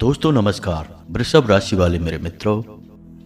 दोस्तों नमस्कार। वृषभ राशि वाले मेरे मित्रों,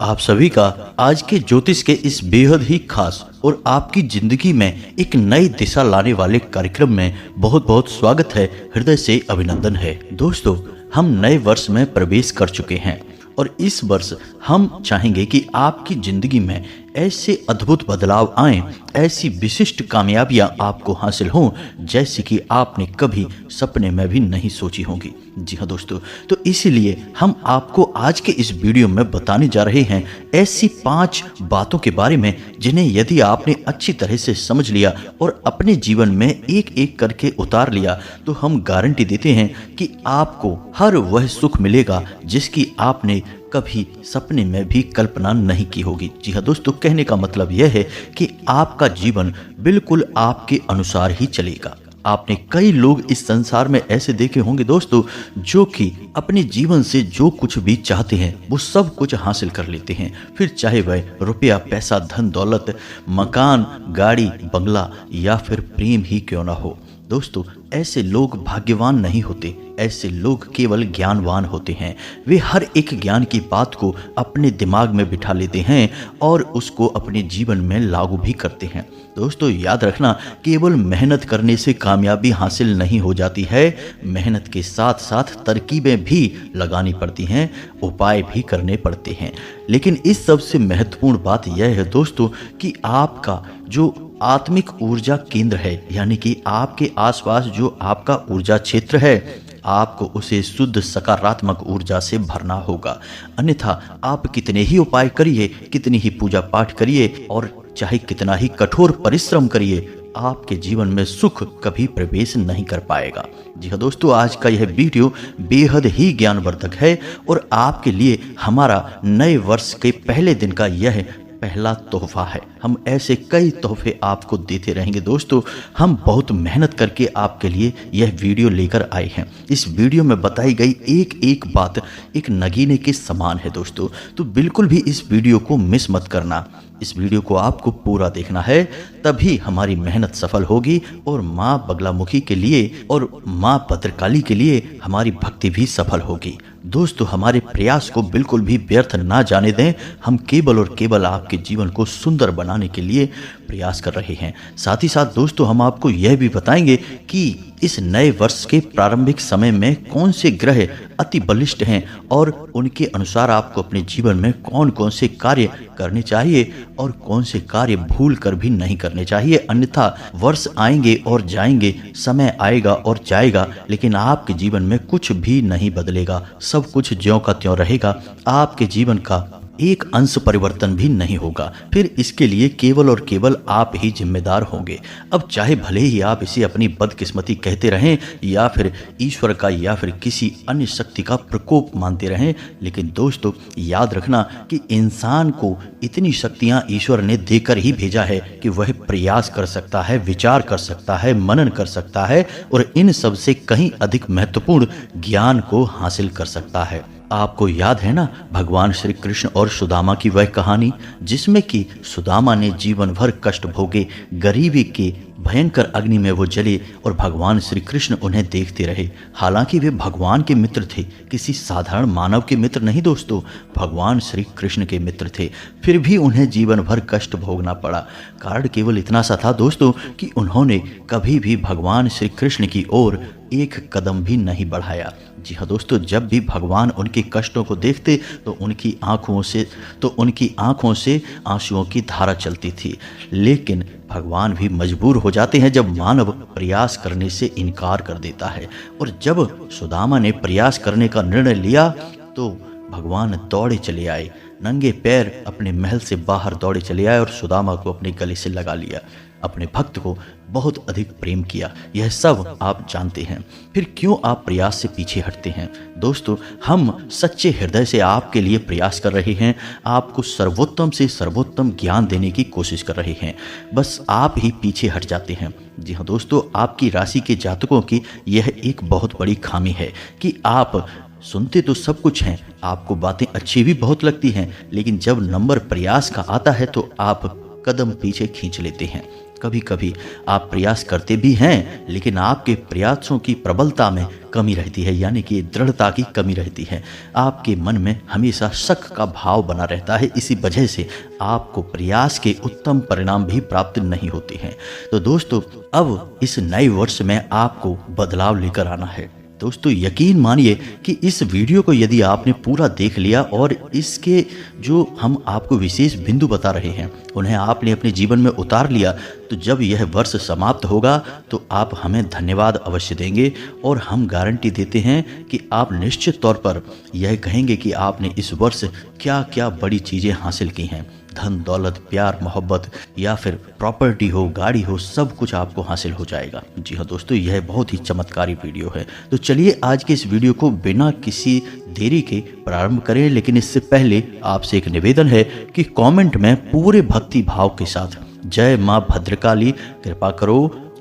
आप सभी का आज के ज्योतिष के इस बेहद ही खास और आपकी जिंदगी में एक नई दिशा लाने वाले कार्यक्रम में बहुत बहुत स्वागत है, हृदय से अभिनंदन है। दोस्तों, हम नए वर्ष में प्रवेश कर चुके हैं और इस वर्ष हम चाहेंगे कि आपकी जिंदगी में ऐसे अद्भुत बदलाव आएं, ऐसी विशिष्ट कामयाबियां आपको हासिल हों जैसी कि आपने कभी सपने में भी नहीं सोची होंगी। जी हाँ दोस्तों, तो इसीलिए हम आपको आज के इस वीडियो में बताने जा रहे हैं ऐसी 5 बातों के बारे में जिन्हें यदि आपने अच्छी तरह से समझ लिया और अपने जीवन में एक एक करके उतार लिया तो हम गारंटी देते हैं कि आपको हर वह सुख मिलेगा जिसकी आपने कभी सपने में भी कल्पना नहीं की होगी। जी हाँ दोस्तों, कहने का मतलब यह है कि आपका जीवन बिल्कुल आपके अनुसार ही चलेगा। आपने कई लोग इस संसार में ऐसे देखे होंगे दोस्तों, जो कि अपने जीवन से जो कुछ भी चाहते हैं वो सब कुछ हासिल कर लेते हैं, फिर चाहे वह रुपया, पैसा, धन दौलत, मकान, गाड़ी, बंगला या फिर प्रेम ही क्यों ना हो। दोस्तों, ऐसे लोग भाग्यवान नहीं होते, ऐसे लोग केवल ज्ञानवान होते हैं। वे हर एक ज्ञान की बात को अपने दिमाग में बिठा लेते हैं और उसको अपने जीवन में लागू भी करते हैं। दोस्तों, याद रखना, केवल मेहनत करने से कामयाबी हासिल नहीं हो जाती है। मेहनत के साथ साथ तरकीबें भी लगानी पड़ती हैं, उपाय भी करने पड़ते हैं। लेकिन इस सबसे महत्वपूर्ण बात यह है दोस्तों कि आपका जो आत्मिक ऊर्जा केंद्र है, यानी कि आपके आसपास जो आपका ऊर्जा क्षेत्र है, आपको उसे शुद्ध सकारात्मक ऊर्जा से भरना होगा। अन्यथा आप कितने ही उपाय करिए, कितनी ही पूजा पाठ करिए और चाहे कितना ही कठोर परिश्रम करिए, आपके जीवन में सुख कभी प्रवेश नहीं कर पाएगा। जी हाँ दोस्तों, आज का यह वीडियो बेहद ही ज्ञानवर्धक है और आपके लिए हमारा नए वर्ष के पहले दिन का यह पहला तोहफा है। हम ऐसे कई तोहफे आपको देते रहेंगे दोस्तों। हम बहुत मेहनत करके आपके लिए यह वीडियो लेकर आए हैं। इस वीडियो में बताई गई एक एक बात एक नगीने के समान है दोस्तों, तो बिल्कुल भी इस वीडियो को मिस मत करना। इस वीडियो को आपको पूरा देखना है, तभी हमारी मेहनत सफल होगी और माँ बगलामुखी के लिए और माँ भद्रकाली के लिए हमारी भक्ति भी सफल होगी। दोस्तों, हमारे प्रयास को बिल्कुल भी व्यर्थ ना जाने दें। हम केवल और केवल आपके जीवन को सुंदर बनाने के लिए प्रयास कर रहे हैं। साथ ही साथ दोस्तों, हम आपको यह भी बताएंगे कि इस नए वर्ष के प्रारंभिक समय में कौन से ग्रह अति बलिष्ठ हैं और उनके अनुसार आपको अपने जीवन में कौन कौन से कार्य करने चाहिए और कौन से कार्य भूल कर भी नहीं करने चाहिए। अन्यथा वर्ष आएंगे और जाएंगे, समय आएगा और जाएगा, लेकिन आपके जीवन में कुछ भी नहीं बदलेगा। सब कुछ ज्यों का त्यों रहेगा। आपके जीवन का एक अंश परिवर्तन भी नहीं होगा। फिर इसके लिए केवल और केवल आप ही जिम्मेदार होंगे। अब चाहे भले ही आप इसे अपनी बदकिस्मती कहते रहें या फिर ईश्वर का या फिर किसी अन्य शक्ति का प्रकोप मानते रहें, लेकिन दोस्तों याद रखना कि इंसान को इतनी शक्तियां ईश्वर ने देकर ही भेजा है कि वह प्रयास कर सकता है, विचार कर सकता है, मनन कर सकता है और इन सब से कहीं अधिक महत्वपूर्ण ज्ञान को हासिल कर सकता है। आपको याद है ना भगवान श्री कृष्ण और सुदामा की वह कहानी, जिसमें कि सुदामा ने जीवन भर कष्ट भोगे, गरीबी के भयंकर अग्नि में वो जले और भगवान श्री कृष्ण उन्हें देखते रहे। हालांकि वे भगवान के मित्र थे, किसी साधारण मानव के मित्र नहीं दोस्तों, भगवान श्री कृष्ण के मित्र थे। फिर भी उन्हें जीवन भर कष्ट भोगना पड़ा। कारण केवल इतना सा था दोस्तों कि उन्होंने कभी भी भगवान श्री कृष्ण की ओर एक कदम भी नहीं बढ़ाया। जी हाँ दोस्तों, जब भी भगवान उनके कष्टों को देखते तो उनकी आंखों से आंसुओं की धारा चलती थी। लेकिन भगवान भी मजबूर हो जाते हैं जब मानव प्रयास करने से इनकार कर देता है। और जब सुदामा ने प्रयास करने का निर्णय लिया तो भगवान दौड़े चले आए, नंगे पैर अपने महल से बाहर दौड़े चले आए और सुदामा को अपने गले से लगा लिया। अपने भक्त को बहुत अधिक प्रेम किया। यह सब आप जानते हैं। फिर क्यों आप प्रयास से पीछे हटते हैं? दोस्तों, हम सच्चे हृदय से आपके लिए प्रयास कर रहे हैं, आपको सर्वोत्तम से सर्वोत्तम ज्ञान देने की कोशिश कर रहे हैं, बस आप ही पीछे हट जाते हैं। जी हाँ दोस्तों, आपकी राशि के जातकों की यह एक बहुत बड़ी खामी है कि आप सुनते तो सब कुछ हैं, आपको बातें अच्छी भी बहुत लगती हैं, लेकिन जब नंबर प्रयास का आता है तो आप कदम पीछे खींच लेते हैं। कभी कभी आप प्रयास करते भी हैं, लेकिन आपके प्रयासों की प्रबलता में कमी रहती है, यानी कि दृढ़ता की कमी रहती है। आपके मन में हमेशा शक का भाव बना रहता है। इसी वजह से आपको प्रयास के उत्तम परिणाम भी प्राप्त नहीं होते हैं। तो दोस्तों, अब इस नए वर्ष में आपको बदलाव लेकर आना है। दोस्तों, यकीन मानिए कि इस वीडियो को यदि आपने पूरा देख लिया और इसके जो हम आपको विशेष बिंदु बता रहे हैं उन्हें आपने अपने जीवन में उतार लिया, तो जब यह वर्ष समाप्त होगा तो आप हमें धन्यवाद अवश्य देंगे। और हम गारंटी देते हैं कि आप निश्चित तौर पर यह कहेंगे कि आपने इस वर्ष क्या क्या बड़ी चीज़ें हासिल की हैं। धन दौलत, प्यार मोहब्बत या फिर प्रॉपर्टी हो, गाड़ी हो, सब कुछ आपको हासिल हो जाएगा। जी हाँ दोस्तों, यह बहुत ही चमत्कारी वीडियो है। तो चलिए आज के इस वीडियो को बिना किसी देरी के प्रारंभ करें। लेकिन इससे पहले आपसे एक निवेदन है कि कमेंट में पूरे भक्ति भाव के साथ जय माँ भद्रकाली कृपा करो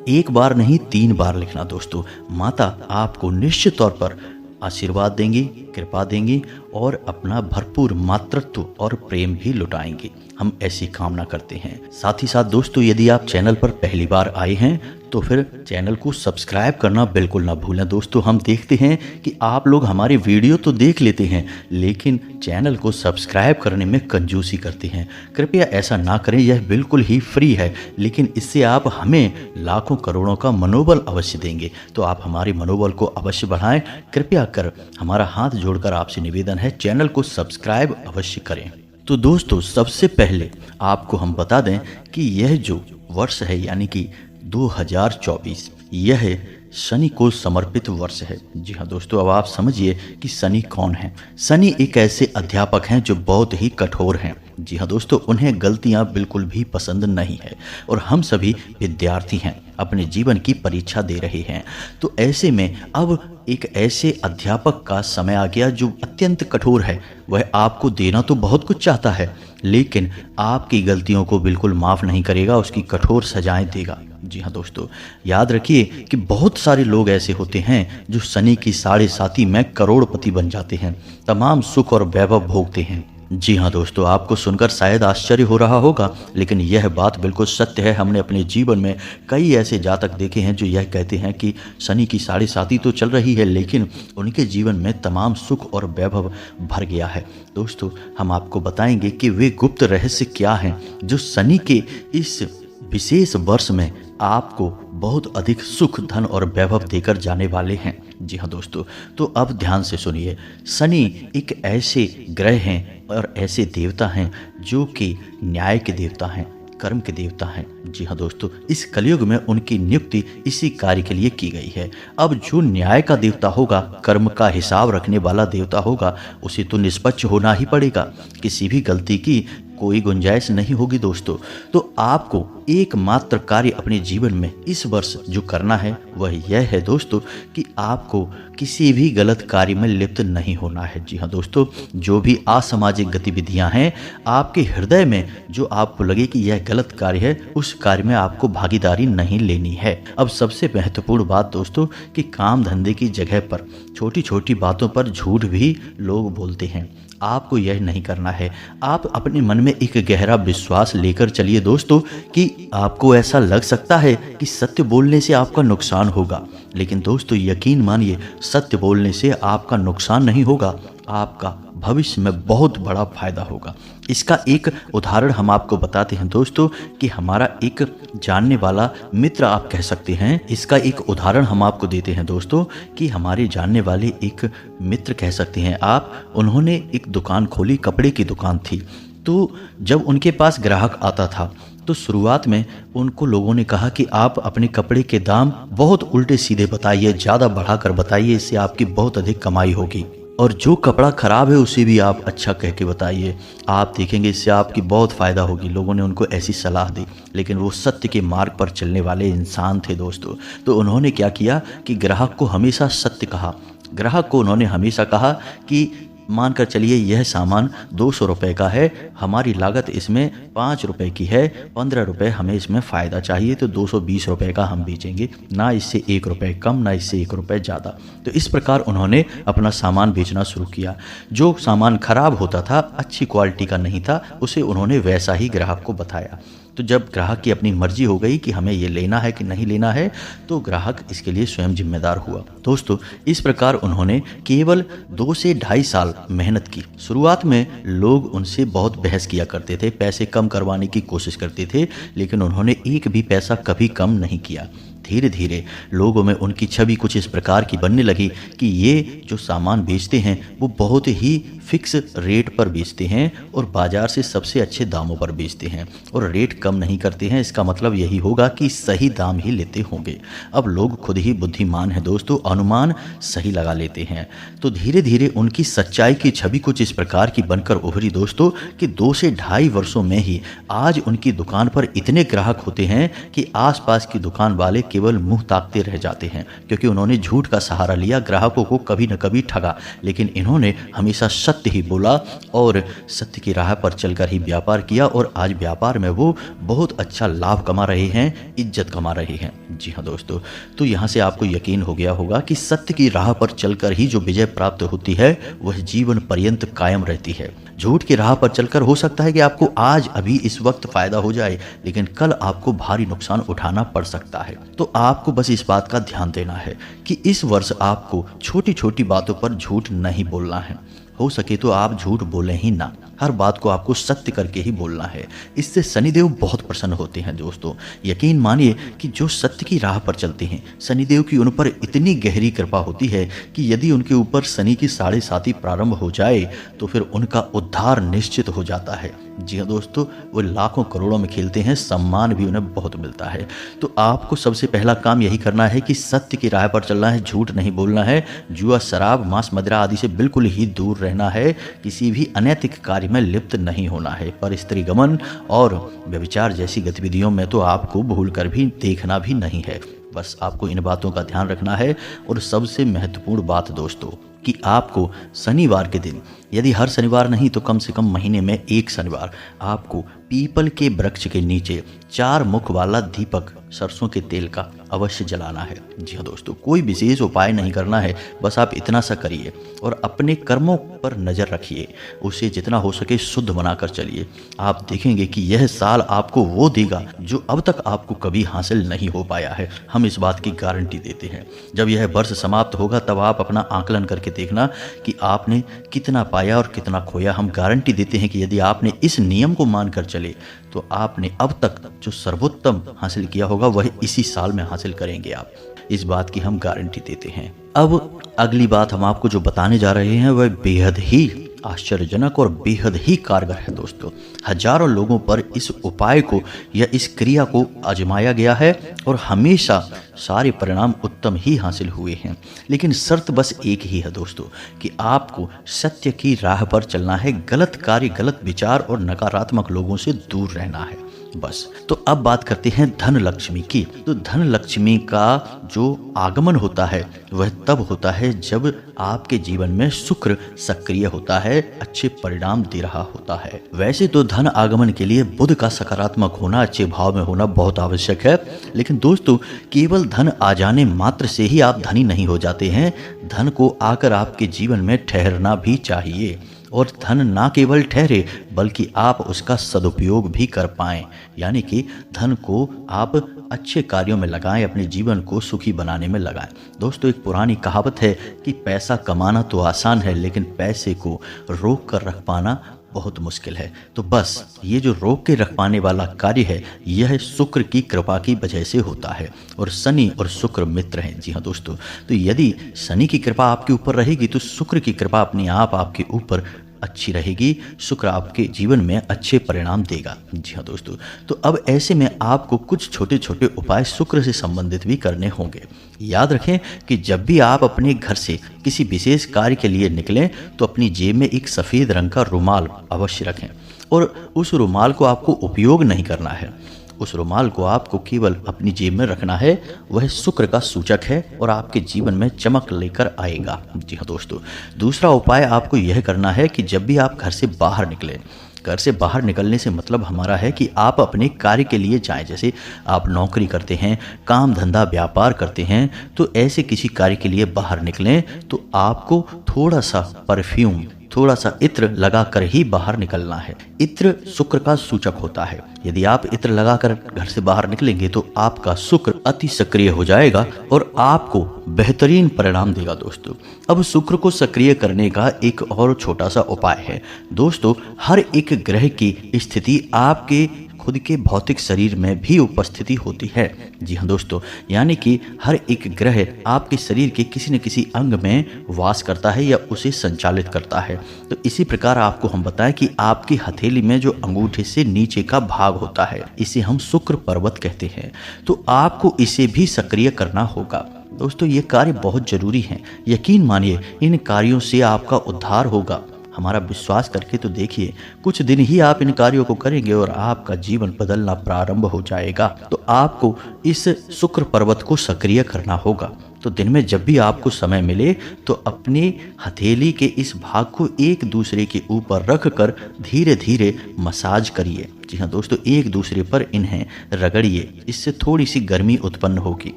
एक बार नहीं 3 बार लिखना। दोस्तों, माता आपको निश्चित तौर पर आशीर्वाद देंगी, कृपा देंगी और अपना भरपूर मातृत्व और प्रेम भी लुटाएंगी। हम ऐसी कामना करते हैं। साथ ही साथ दोस्तों, यदि आप चैनल पर पहली बार आए हैं तो फिर चैनल को सब्सक्राइब करना बिल्कुल ना भूलें। दोस्तों, हम देखते हैं कि आप लोग हमारी वीडियो तो देख लेते हैं लेकिन चैनल को सब्सक्राइब करने में कंजूसी करते हैं। कृपया ऐसा ना करें, यह बिल्कुल ही फ्री है, लेकिन इससे आप हमें लाखों करोड़ों का मनोबल अवश्य देंगे। तो आप हमारे मनोबल को अवश्य बढ़ाएं। कृपया कर हमारा हाथ जोड़कर आपसे निवेदन है, चैनल को सब्सक्राइब अवश्य करें। तो दोस्तों, सबसे पहले आपको हम बता दें कि यह जो वर्ष है यानी कि 2024, यह शनि को समर्पित वर्ष है। जी हाँ दोस्तों, अब आप समझिए कि शनि कौन है। शनि एक ऐसे अध्यापक हैं जो बहुत ही कठोर हैं। जी हाँ दोस्तों, उन्हें गलतियाँ बिल्कुल भी पसंद नहीं है और हम सभी विद्यार्थी हैं, अपने जीवन की परीक्षा दे रहे हैं। तो ऐसे में अब एक ऐसे अध्यापक का समय आ गया जो अत्यंत कठोर है। वह आपको देना तो बहुत कुछ चाहता है लेकिन आपकी गलतियों को बिल्कुल माफ़ नहीं करेगा, उसकी कठोर सजाएं देगा। जी हाँ दोस्तों, याद रखिए कि बहुत सारे लोग ऐसे होते हैं जो शनि की साढ़े साती में करोड़पति बन जाते हैं, तमाम सुख और वैभव भोगते हैं। जी हाँ दोस्तों, आपको सुनकर शायद आश्चर्य हो रहा होगा लेकिन यह बात बिल्कुल सत्य है। हमने अपने जीवन में कई ऐसे जातक देखे हैं जो यह कहते हैं कि शनि की साढ़े साती तो चल रही है लेकिन उनके जीवन में तमाम सुख और वैभव भर गया है। दोस्तों, हम आपको बताएंगे कि वे गुप्त रहस्य क्या हैं जो शनि के इस विशेष वर्ष में आपको बहुत अधिक सुख, धन और वैभव देकर जाने वाले हैं। जी हाँ दोस्तों, तो अब ध्यान से सुनिए। शनि एक ऐसे ग्रह हैं और ऐसे देवता हैं जो कि न्याय के देवता हैं, कर्म के देवता हैं। जी हाँ दोस्तों, इस कलयुग में उनकी नियुक्ति इसी कार्य के लिए की गई है। अब जो न्याय का देवता होगा, कर्म का हिसाब रखने वाला देवता होगा, उसे तो निष्पक्ष होना ही पड़ेगा। किसी भी गलती की कोई गुंजाइश नहीं होगी। दोस्तों, तो आपको एकमात्र कार्य अपने जीवन में इस वर्ष जो करना है वह यह है दोस्तों कि आपको किसी भी गलत कार्य में लिप्त नहीं होना है। जी हाँ दोस्तों, जो भी असामाजिक गतिविधियां हैं आपके हृदय में जो आपको लगे कि यह गलत कार्य है, उस कार्य में आपको भागीदारी नहीं लेनी है। अब सबसे महत्वपूर्ण बात दोस्तों कि काम धंधे की जगह पर छोटी छोटी बातों पर झूठ भी लोग बोलते हैं, आपको यह नहीं करना है। आप अपने मन में एक गहरा विश्वास लेकर चलिए दोस्तों कि आपको ऐसा लग सकता है कि सत्य बोलने से आपका नुकसान होगा, लेकिन दोस्तों यकीन मानिए सत्य बोलने से आपका नुकसान नहीं होगा, आपका भविष्य में बहुत बड़ा फायदा होगा। इसका एक उदाहरण हम आपको बताते हैं दोस्तों कि हमारा एक जानने वाला मित्र आप कह सकते हैं, इसका एक उदाहरण हम आपको देते हैं दोस्तों कि हमारे जानने वाले एक मित्र कह सकते हैं आप, उन्होंने एक दुकान खोली, कपड़े की दुकान थी। तो जब उनके पास ग्राहक आता था तो शुरुआत में उनको लोगों ने कहा कि आप अपने कपड़े के दाम बहुत उल्टे सीधे बताइए, ज़्यादा बढ़ाकर बताइए, इससे आपकी बहुत अधिक कमाई होगी, और जो कपड़ा ख़राब है उसे भी आप अच्छा कह के बताइए, आप देखेंगे इससे आपकी बहुत फ़ायदा होगी। लोगों ने उनको ऐसी सलाह दी, लेकिन वो सत्य के मार्ग पर चलने वाले इंसान थे दोस्तों। तो उन्होंने क्या किया कि ग्राहक को हमेशा सत्य कहा। ग्राहक को उन्होंने हमेशा कहा कि मानकर चलिए यह सामान 200 रुपये का है, हमारी लागत इसमें 5 रुपये की है, 15 रुपये हमें इसमें फ़ायदा चाहिए, तो 220 रुपये का हम बेचेंगे, ना इससे 1 रुपये कम, ना इससे 1 रुपये ज़्यादा। तो इस प्रकार उन्होंने अपना सामान बेचना शुरू किया। जो सामान खराब होता था, अच्छी क्वालिटी का नहीं था, उसे उन्होंने वैसा ही ग्राहक को बताया। तो जब ग्राहक की अपनी मर्जी हो गई कि हमें ये लेना है कि नहीं लेना है, तो ग्राहक इसके लिए स्वयं जिम्मेदार हुआ। दोस्तों, इस प्रकार उन्होंने केवल 2 से ढाई साल मेहनत की। शुरुआत में लोग उनसे बहुत बहस किया करते थे, पैसे कम करवाने की कोशिश करते थे, लेकिन उन्होंने एक भी पैसा कभी कम नहीं किया। धीरे धीरे लोगों में उनकी छवि कुछ इस प्रकार की बनने लगी कि ये जो सामान बेचते हैं वो बहुत ही फिक्स रेट पर बेचते हैं और बाज़ार से सबसे अच्छे दामों पर बेचते हैं और रेट कम नहीं करते हैं। इसका मतलब यही होगा कि सही दाम ही लेते होंगे। अब लोग खुद ही बुद्धिमान हैं दोस्तों, अनुमान सही लगा लेते हैं। तो धीरे धीरे उनकी सच्चाई की छवि कुछ इस प्रकार की बनकर उभरी दोस्तों कि 2 से ढाई वर्षों में ही आज उनकी दुकान पर इतने ग्राहक होते हैं कि आसपास की दुकान वाले केवल मुंह ताकते रह जाते हैं, क्योंकि उन्होंने झूठ का सहारा लिया, ग्राहकों को कभी न कभी ठगा, लेकिन इन्होंने हमेशा सत्य ही बोला और सत्य की राह पर चलकर ही व्यापार किया और आज व्यापार में वो बहुत अच्छा लाभ कमा रहे हैं, इज्जत कमा रहे हैं। जी हाँ दोस्तों, तो यहाँ से आपको यकीन हो गया होगा कि सत्य की राह पर चलकर ही जो विजय प्राप्त होती है वह जीवन पर्यंत कायम रहती है। झूठ की राह पर चलकर हो सकता है कि आपको आज अभी इस वक्त फायदा हो जाए, लेकिन कल आपको भारी नुकसान उठाना पड़ सकता है। तो आपको बस इस बात का ध्यान देना है कि इस वर्ष आपको छोटी छोटी बातों पर झूठ नहीं बोलना है। हो सके तो आप झूठ बोलें ही ना, हर बात को आपको सत्य करके ही बोलना है। इससे शनिदेव बहुत प्रसन्न होते हैं दोस्तों। यकीन मानिए कि जो सत्य की राह पर चलते हैं, शनिदेव की उन पर इतनी गहरी कृपा होती है कि यदि उनके ऊपर शनि की 7.5 प्रारंभ हो जाए तो फिर उनका उद्धार निश्चित हो जाता है। जी हाँ दोस्तों, वो लाखों करोड़ों में खेलते हैं, सम्मान भी उन्हें बहुत मिलता है। तो आपको सबसे पहला काम यही करना है कि सत्य की राह पर चलना है, झूठ नहीं बोलना है, जुआ, शराब, मांस, मदिरा आदि से बिल्कुल ही दूर रहना है, किसी भी अनैतिक कार्य में लिप्त नहीं होना है। पर स्त्री गमन और व्यभिचार जैसी गतिविधियों में तो आपको भूल कर भी देखना भी नहीं है। बस आपको इन बातों का ध्यान रखना है। और सबसे महत्वपूर्ण बात दोस्तों कि आपको शनिवार के दिन, यदि हर शनिवार नहीं तो कम से कम महीने में एक शनिवार, आपको पीपल के वृक्ष के नीचे 4 मुख वाला दीपक सरसों के तेल का अवश्य जलाना है। जी हाँ दोस्तों, कोई विशेष उपाय नहीं करना है, बस आप इतना सा करिए और अपने कर्मों पर नज़र रखिए, उसे जितना हो सके शुद्ध बनाकर चलिए। आप देखेंगे कि यह साल आपको वो देगा जो अब तक आपको कभी हासिल नहीं हो पाया है। हम इस बात की गारंटी देते हैं। जब यह वर्ष समाप्त होगा तब आप अपना आकलन करके देखना कि आपने कितना पाया और कितना खोया। हम गारंटी देते हैं कि यदि आपने इस नियम को मानकर चले तो आपने अब तक जो सर्वोत्तम हासिल किया होगा वह इसी साल में हासिल करेंगे आप। इस बात की हम गारंटी देते हैं। अब अगली बात हम आपको जो बताने जा रहे हैं वह बेहद ही आश्चर्यजनक और बेहद ही कारगर है दोस्तों। हजारों लोगों पर इस उपाय को या इस क्रिया को आजमाया गया है और हमेशा सारे परिणाम उत्तम ही हासिल हुए हैं। लेकिन शर्त बस एक ही है दोस्तों कि आपको सत्य की राह पर चलना है, गलत कार्य, गलत विचार और नकारात्मक लोगों से दूर रहना है बस। तो अब बात करते हैं धन लक्ष्मी की। तो धन लक्ष्मी का जो आगमन होता है वह तब होता है जब आपके जीवन में शुक्र सक्रिय होता है, अच्छे परिणाम दे रहा होता है। वैसे तो धन आगमन के लिए बुध का सकारात्मक होना, अच्छे भाव में होना बहुत आवश्यक है, लेकिन दोस्तों केवल धन आ जाने मात्र से ही आप धनी नहीं हो जाते हैं। धन को आकर आपके जीवन में ठहरना भी चाहिए और धन ना केवल ठहरे बल्कि आप उसका सदुपयोग भी कर पाएं, यानी कि धन को आप अच्छे कार्यों में लगाएं, अपने जीवन को सुखी बनाने में लगाएं। दोस्तों एक पुरानी कहावत है कि पैसा कमाना तो आसान है लेकिन पैसे को रोक कर रख पाना बहुत मुश्किल है। तो बस ये जो रोक के रख पाने वाला कार्य है यह शुक्र की कृपा की वजह से होता है और शनि और शुक्र मित्र हैं। जी हाँ दोस्तों, तो यदि शनि की कृपा आपके ऊपर रहेगी तो शुक्र की कृपा अपने आप आपके ऊपर अच्छी रहेगी। शुक्र आपके जीवन में अच्छे परिणाम देगा। जी हाँ दोस्तों, तो अब ऐसे में आपको कुछ छोटे छोटे उपाय शुक्र से संबंधित भी करने होंगे। याद रखें कि जब भी आप अपने घर से किसी विशेष कार्य के लिए निकलें तो अपनी जेब में एक सफ़ेद रंग का रुमाल अवश्य रखें और उस रुमाल को आपको उपयोग नहीं करना है। उस रुमाल को आपको केवल अपनी जेब में रखना है, वह शुक्र का सूचक है और आपके जीवन में चमक लेकर आएगा। जी हाँ दोस्तों, दूसरा उपाय आपको यह करना है कि जब भी आप घर से बाहर निकलें, घर से बाहर निकलने से मतलब हमारा है कि आप अपने कार्य के लिए जाएं। जैसे आप नौकरी करते हैं, काम धंधा व्यापार करते हैं, तो ऐसे किसी कार्य के लिए बाहर निकलें तो आपको थोड़ा सा परफ्यूम, थोड़ा सा इत्र लगाकर ही बाहर निकलना है। इत्र शुक्र का सूचक होता है। यदि आप इत्र लगाकर घर से बाहर निकलेंगे तो आपका शुक्र अति सक्रिय हो जाएगा और आपको बेहतरीन परिणाम देगा दोस्तों। अब शुक्र को सक्रिय करने का एक और छोटा सा उपाय है दोस्तों। हर एक ग्रह की स्थिति आपके खुद के भौतिक शरीर में भी उपस्थिति होती है। जी हाँ दोस्तों, यानी कि हर एक ग्रह आपके शरीर के किसी न किसी अंग में वास करता है या उसे संचालित करता है। तो इसी प्रकार आपको हम बताएं कि आपकी हथेली में जो अंगूठे से नीचे का भाग होता है, इसे हम शुक्र पर्वत कहते हैं। तो आपको इसे भी सक्रिय करना होगा दोस्तों। ये कार्य बहुत जरूरी है। यकीन मानिए, इन कार्यों से आपका उद्धार होगा। हमारा विश्वास करके तो देखिए, कुछ दिन ही आप इन कार्यों को करेंगे और आपका जीवन बदलना प्रारंभ हो जाएगा। तो आपको इस शुक्र पर्वत को सक्रिय करना होगा। तो दिन में जब भी आपको समय मिले तो अपनी हथेली के इस भाग को एक दूसरे के ऊपर रख कर धीरे धीरे मसाज करिए। जी हाँ दोस्तों, एक दूसरे पर इन्हें रगड़िए। इससे थोड़ी सी गर्मी उत्पन्न होगी।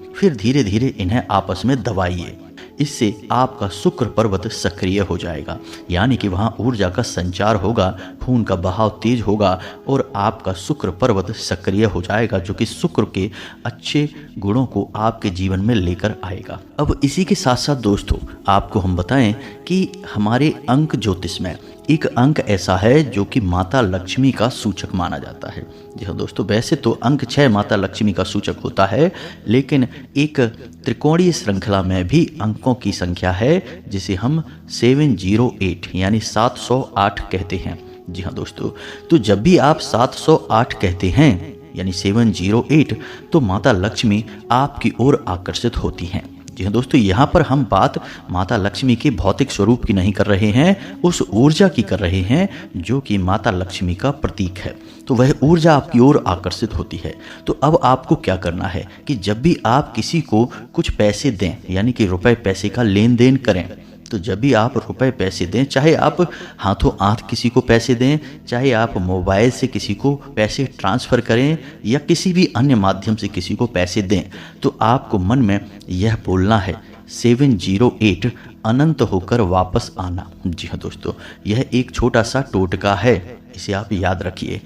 फिर धीरे धीरे इन्हें आपस में दबाइए। इससे आपका शुक्र पर्वत सक्रिय हो जाएगा, यानी कि वहाँ ऊर्जा का संचार होगा, खून का बहाव तेज होगा और आपका शुक्र पर्वत सक्रिय हो जाएगा, जो कि शुक्र के अच्छे गुणों को आपके जीवन में लेकर आएगा। अब इसी के साथ साथ दोस्तों, आपको हम बताएं कि हमारे अंक ज्योतिष में एक अंक ऐसा है जो कि माता लक्ष्मी का सूचक माना जाता है। जी हाँ दोस्तों, वैसे तो अंक 6 माता लक्ष्मी का सूचक होता है, लेकिन एक त्रिकोणीय श्रृंखला में भी अंकों की संख्या है जिसे हम 708 यानी 708 कहते हैं। जी हाँ दोस्तों, तो जब भी आप 708 कहते हैं यानी 708, तो माता लक्ष्मी आपकी ओर आकर्षित होती हैं। जी हाँ दोस्तों, यहाँ पर हम बात माता लक्ष्मी के भौतिक स्वरूप की नहीं कर रहे हैं, उस ऊर्जा की कर रहे हैं जो कि माता लक्ष्मी का प्रतीक है। तो वह ऊर्जा आपकी ओर आकर्षित होती है। तो अब आपको क्या करना है कि जब भी आप किसी को कुछ पैसे दें, यानी कि रुपए पैसे का लेन देन करें, तो जब भी आप रुपए पैसे दें, चाहे आप हाथों हाथ किसी को पैसे दें, चाहे आप मोबाइल से किसी को पैसे ट्रांसफ़र करें या किसी भी अन्य माध्यम से किसी को पैसे दें, तो आपको मन में यह बोलना है 708 अनंत होकर वापस आना। जी हाँ दोस्तों, यह एक छोटा सा टोटका है, इसे आप याद रखिए।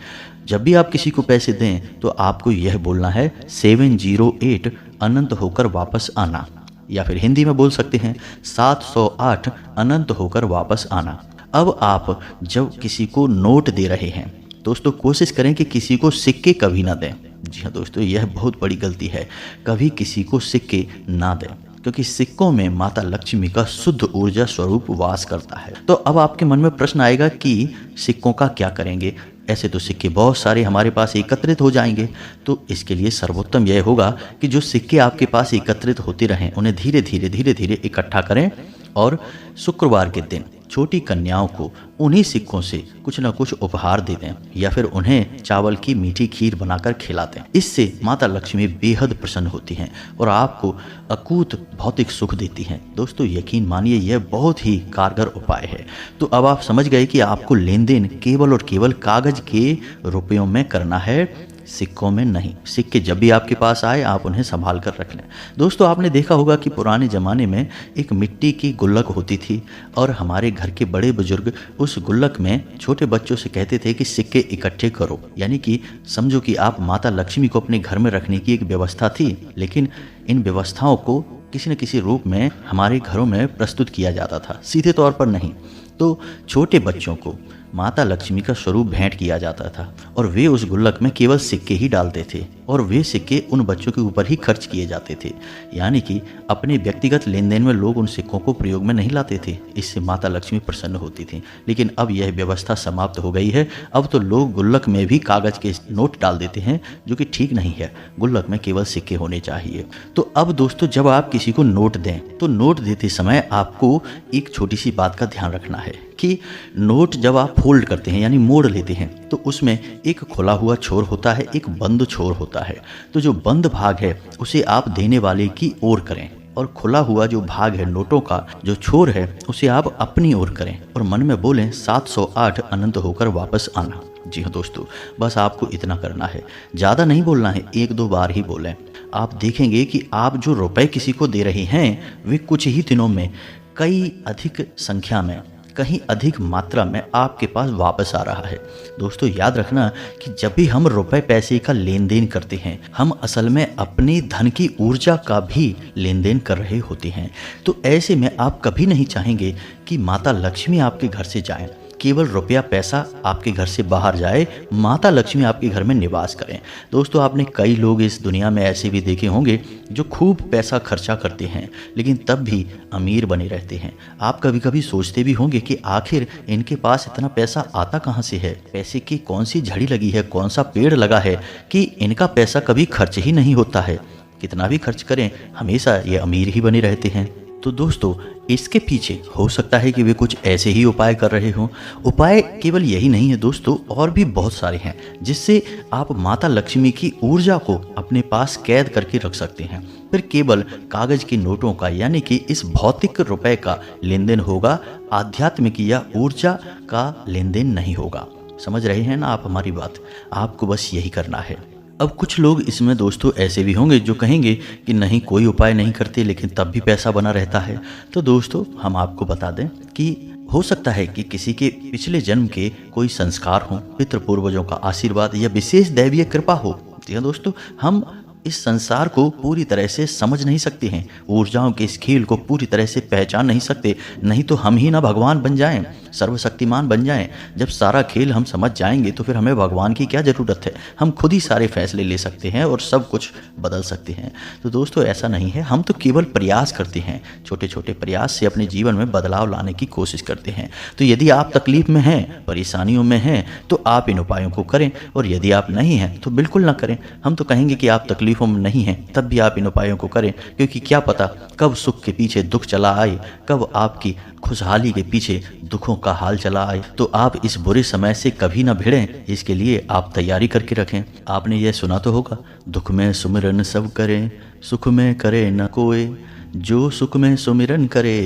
जब भी आप किसी को पैसे दें तो आपको यह बोलना है 708 अनंत होकर वापस आना, या फिर हिंदी में बोल सकते हैं 708 अनंत होकर वापस आना। अब आप जब किसी को नोट दे रहे हैं दोस्तों, कोशिश करें कि किसी को सिक्के कभी ना दें। जी हाँ दोस्तों, यह बहुत बड़ी गलती है। कभी किसी को सिक्के ना दें, क्योंकि सिक्कों में माता लक्ष्मी का शुद्ध ऊर्जा स्वरूप वास करता है। तो अब आपके मन में प्रश्न आएगा कि सिक्कों का क्या करेंगे? ऐसे तो सिक्के बहुत सारे हमारे पास एकत्रित हो जाएंगे। तो इसके लिए सर्वोत्तम यह होगा कि जो सिक्के आपके पास एकत्रित होते रहें, उन्हें धीरे धीरे इकट्ठा करें और शुक्रवार के दिन छोटी कन्याओं को उन्हीं सिक्कों से कुछ न कुछ उपहार दे दें, या फिर उन्हें चावल की मीठी खीर बनाकर खिला दें। इससे माता लक्ष्मी बेहद प्रसन्न होती हैं और आपको अकूत भौतिक सुख देती हैं। दोस्तों यकीन मानिए, यह बहुत ही कारगर उपाय है। तो अब आप समझ गए कि आपको लेन देन केवल और केवल कागज के रुपयों में करना है, सिक्कों में नहीं। सिक्के जब भी आपके पास आए आप उन्हें संभाल कर रख लें। दोस्तों आपने देखा होगा कि पुराने ज़माने में एक मिट्टी की गुल्लक होती थी और हमारे घर के बड़े बुजुर्ग उस गुल्लक में छोटे बच्चों से कहते थे कि सिक्के इकट्ठे करो, यानी कि समझो कि आप माता लक्ष्मी को अपने घर में रखने की एक व्यवस्था थी। लेकिन इन व्यवस्थाओं को किसी न किसी रूप में हमारे घरों में प्रस्तुत किया जाता था, सीधे तौर पर नहीं। तो छोटे बच्चों को माता लक्ष्मी का स्वरूप भेंट किया जाता था और वे उस गुल्लक में केवल सिक्के ही डालते थे और वे सिक्के उन बच्चों के ऊपर ही खर्च किए जाते थे, यानी कि अपने व्यक्तिगत लेन देन में लोग उन सिक्कों को प्रयोग में नहीं लाते थे। इससे माता लक्ष्मी प्रसन्न होती थी। लेकिन अब यह व्यवस्था समाप्त हो गई है। अब तो लोग गुल्लक में भी कागज के नोट डाल देते हैं, जो कि ठीक नहीं है। गुल्लक में केवल सिक्के होने चाहिए। तो अब दोस्तों जब आप किसी को नोट दें तो नोट देते समय आपको एक छोटी सी बात का ध्यान रखना है कि नोट जब आप फोल्ड करते हैं यानी मोड़ लेते हैं तो उसमें एक खुला हुआ छोर होता है, एक बंद छोर होता है। तो जो बंद भाग है उसे आप देने वाले की ओर करें और खुला हुआ जो भाग है नोटों का जो छोर है उसे आप अपनी ओर करें और मन में बोलें 708 अनंत होकर वापस आना। जी हाँ दोस्तों, बस आपको इतना करना है, ज़्यादा नहीं बोलना है, 1-2 बार ही बोलें। आप देखेंगे कि आप जो रुपए किसी को दे रहे हैं वे कुछ ही दिनों में कई अधिक संख्या में कहीं अधिक मात्रा में आपके पास वापस आ रहा है। दोस्तों याद रखना कि जब भी हम रुपए पैसे का लेन देन करते हैं, हम असल में अपनी धन की ऊर्जा का भी लेन देन कर रहे होते हैं। तो ऐसे में आप कभी नहीं चाहेंगे कि माता लक्ष्मी आपके घर से जाएं, केवल रुपया पैसा आपके घर से बाहर जाए, माता लक्ष्मी आपके घर में निवास करें। दोस्तों आपने कई लोग इस दुनिया में ऐसे भी देखे होंगे जो खूब पैसा खर्चा करते हैं लेकिन तब भी अमीर बने रहते हैं। आप कभी कभी सोचते भी होंगे कि आखिर इनके पास इतना पैसा आता कहाँ से है, पैसे की कौन सी झड़ी लगी है, कौन सा पेड़ लगा है कि इनका पैसा कभी खर्च ही नहीं होता है। कितना भी खर्च करें हमेशा ये अमीर ही बने रहते हैं। तो दोस्तों इसके पीछे हो सकता है कि वे कुछ ऐसे ही उपाय कर रहे हों। उपाय केवल यही नहीं है दोस्तों, और भी बहुत सारे हैं जिससे आप माता लक्ष्मी की ऊर्जा को अपने पास कैद करके रख सकते हैं। फिर केवल कागज के नोटों का यानी कि इस भौतिक रुपए का लेन देन होगा, आध्यात्मिक या ऊर्जा का लेन देन नहीं होगा। समझ रहे हैं ना आप हमारी बात? आपको बस यही करना है। अब कुछ लोग इसमें दोस्तों ऐसे भी होंगे जो कहेंगे कि नहीं कोई उपाय नहीं करते लेकिन तब भी पैसा बना रहता है। तो दोस्तों हम आपको बता दें कि हो सकता है कि किसी के पिछले जन्म के कोई संस्कार हो, पितृ पूर्वजों का आशीर्वाद या विशेष दैवीय कृपा हो। जी हाँ दोस्तों, हम इस संसार को पूरी तरह से समझ नहीं सकते हैं, ऊर्जाओं के इस खेल को पूरी तरह से पहचान नहीं सकते, नहीं तो हम ही ना भगवान बन जाएं, सर्वशक्तिमान बन जाएं। जब सारा खेल हम समझ जाएंगे तो फिर हमें भगवान की क्या ज़रूरत है, हम खुद ही सारे फैसले ले सकते हैं और सब कुछ बदल सकते हैं। तो दोस्तों ऐसा नहीं है, हम तो केवल प्रयास करते हैं, छोटे छोटे प्रयास से अपने जीवन में बदलाव लाने की कोशिश करते हैं। तो यदि आप तकलीफ में हैं, परेशानियों में हैं, तो आप इन उपायों को करें, और यदि आप नहीं हैं तो बिल्कुल ना करें। हम तो कहेंगे कि आप तकलीफों में नहीं हैं तब भी आप इन उपायों को करें, क्योंकि क्या पता कब सुख के पीछे दुख चला आए, कब आपकी खुशहाली के पीछे दुखों का हाल चला आए। तो आप इस बुरे समय से कभी ना भिड़ें, इसके लिए आप तैयारी करके रखें। आपने यह सुना तो होगा, दुख में सुमिरन सब करें, सुख में करे न कोई, जो सुख में सुमिरन करे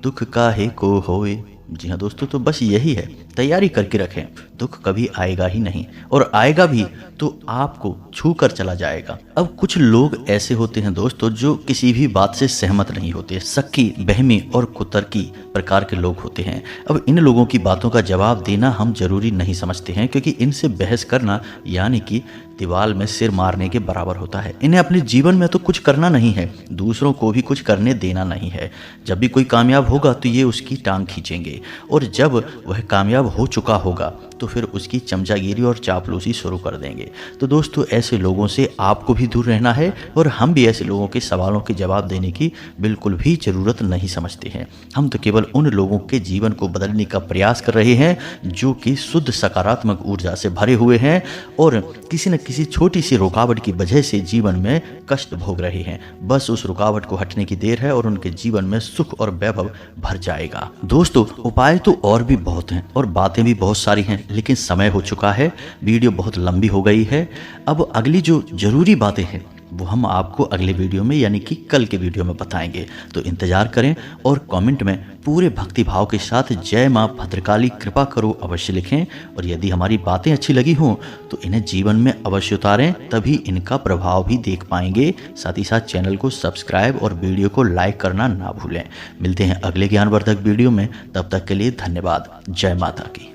दुख काहे को होए। जी हाँ दोस्तों, तो बस यही है, तैयारी करके रखें। दुख कभी आएगा ही नहीं, और आएगा भी तो आपको छू कर चला जाएगा। अब कुछ लोग ऐसे होते हैं दोस्तों जो किसी भी बात से सहमत नहीं होते, शक्की, बहमी और कुतर्की प्रकार के लोग होते हैं। अब इन लोगों की बातों का जवाब देना हम जरूरी नहीं समझते हैं, क्योंकि इनसे बहस करना यानी कि दीवार में सिर मारने के बराबर होता है। इन्हें अपने जीवन में तो कुछ करना नहीं है, दूसरों को भी कुछ करने देना नहीं है। जब भी कोई कामयाब होगा तो ये उसकी टांग खींचेंगे, और जब वह कामयाब हो चुका होगा तो फिर उसकी चमचागिरी और चापलूसी शुरू कर देंगे। तो दोस्तों ऐसे लोगों से आपको भी दूर रहना है, और हम भी ऐसे लोगों के सवालों के जवाब देने की बिल्कुल भी ज़रूरत नहीं समझते हैं। हम तो केवल उन लोगों के जीवन को बदलने का प्रयास कर रहे हैं जो कि शुद्ध सकारात्मक ऊर्जा से भरे हुए हैं और किसी न किसी छोटी सी रुकावट की वजह से जीवन में कष्ट भोग रहे हैं। बस उस रुकावट को हटने की देर है और उनके जीवन में सुख और वैभव भर जाएगा। दोस्तों उपाय तो और भी बहुत हैं और बातें भी बहुत सारी हैं, लेकिन समय हो चुका है, वीडियो बहुत लंबी हो गई है। अब अगली जो जरूरी बातें हैं वो हम आपको अगले वीडियो में यानी कि कल के वीडियो में बताएंगे। तो इंतजार करें और कमेंट में पूरे भक्ति भाव के साथ जय माँ भद्रकाली कृपा करो अवश्य लिखें। और यदि हमारी बातें अच्छी लगी हों तो इन्हें जीवन में अवश्य उतारें, तभी इनका प्रभाव भी देख पाएंगे। साथ ही साथ चैनल को सब्सक्राइब और वीडियो को लाइक करना ना भूलें। मिलते हैं अगले ज्ञानवर्धक वीडियो में, तब तक के लिए धन्यवाद। जय माता की।